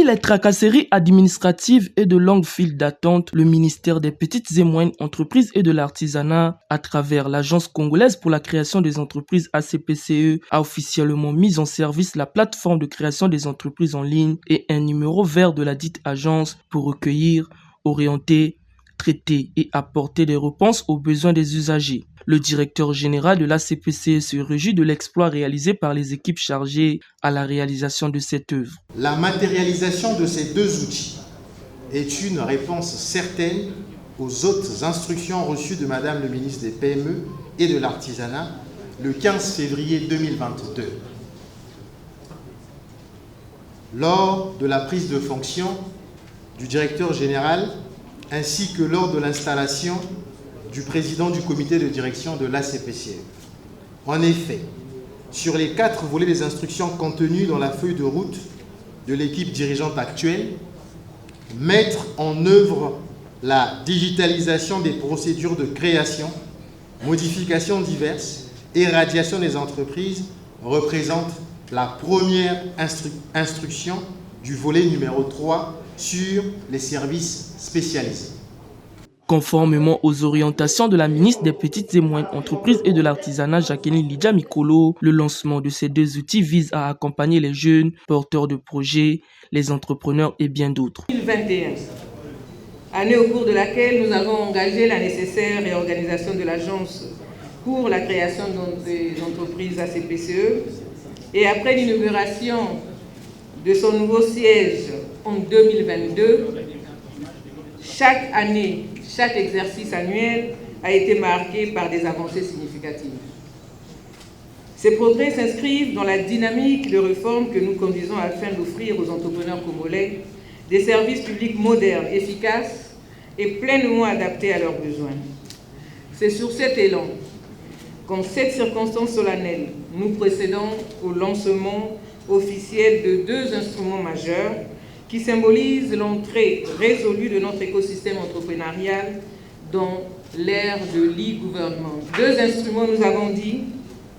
Fini les tracasseries administratives et de longues files d'attente, le ministère des Petites et Moyennes Entreprises et de l'Artisanat, à travers l'Agence congolaise pour la création des entreprises ACPCE, a officiellement mis en service la plateforme de création des entreprises en ligne et un numéro vert de la dite agence pour recueillir, orienter, traiter et apporter des réponses aux besoins des usagers. Le directeur général de l'ACPCE se réjouit de l'exploit réalisé par les équipes chargées à la réalisation de cette œuvre. La matérialisation de ces deux outils est une réponse certaine aux autres instructions reçues de Madame le ministre des PME et de l'Artisanat le 15 février 2022. Lors de la prise de fonction du directeur général ainsi que lors de l'installation du président du comité de direction de l'ACPCE. En effet, sur les 4 volets des instructions contenues dans la feuille de route de l'équipe dirigeante actuelle, mettre en œuvre la digitalisation des procédures de création, modifications diverses et radiation des entreprises représente la première instruction du volet numéro 3 sur les services spécialisés. Conformément aux orientations de la ministre des Petites et Moyennes Entreprises et de l'Artisanat, Jacqueline Lidja Mikolo, le lancement de ces deux outils vise à accompagner les jeunes, porteurs de projets, les entrepreneurs et bien d'autres. 2021, année au cours de laquelle nous avons engagé la nécessaire réorganisation de l'agence pour la création des entreprises ACPCE, et après l'inauguration de son nouveau siège en 2022, chaque année, chaque exercice annuel a été marqué par des avancées significatives. Ces progrès s'inscrivent dans la dynamique de réforme que nous conduisons afin d'offrir aux entrepreneurs congolais des services publics modernes, efficaces et pleinement adaptés à leurs besoins. C'est sur cet élan qu'en cette circonstance solennelle, nous procédons au lancement officiel de 2 instruments majeurs qui symbolise l'entrée résolue de notre écosystème entrepreneurial dans l'ère de l'e-gouvernement. 2 instruments, nous avons dit,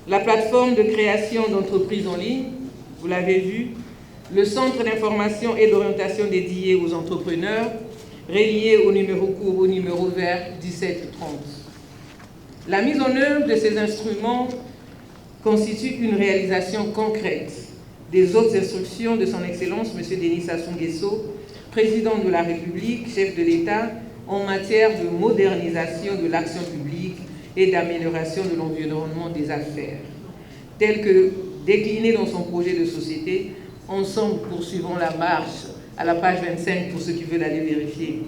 la plateforme de création d'entreprises en ligne, vous l'avez vu, le centre d'information et d'orientation dédié aux entrepreneurs, relié au numéro court, au numéro vert 1730. La mise en œuvre de ces instruments constitue une réalisation concrète des autres instructions de son Excellence, M. Denis Sassou Nguesso, président de la République, chef de l'État, en matière de modernisation de l'action publique et d'amélioration de l'environnement des affaires, tel que décliné dans son projet de société. Ensemble, poursuivons la marche à la page 25 pour ceux qui veulent aller vérifier.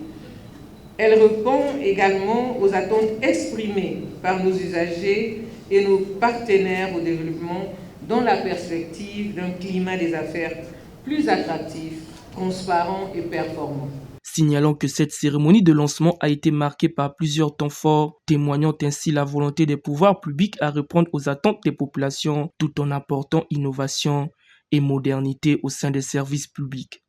Elle répond également aux attentes exprimées par nos usagers et nos partenaires au développement dans la perspective d'un climat des affaires plus attractif, transparent et performant. Signalons que cette cérémonie de lancement a été marquée par plusieurs temps forts, témoignant ainsi la volonté des pouvoirs publics à répondre aux attentes des populations tout en apportant innovation et modernité au sein des services publics.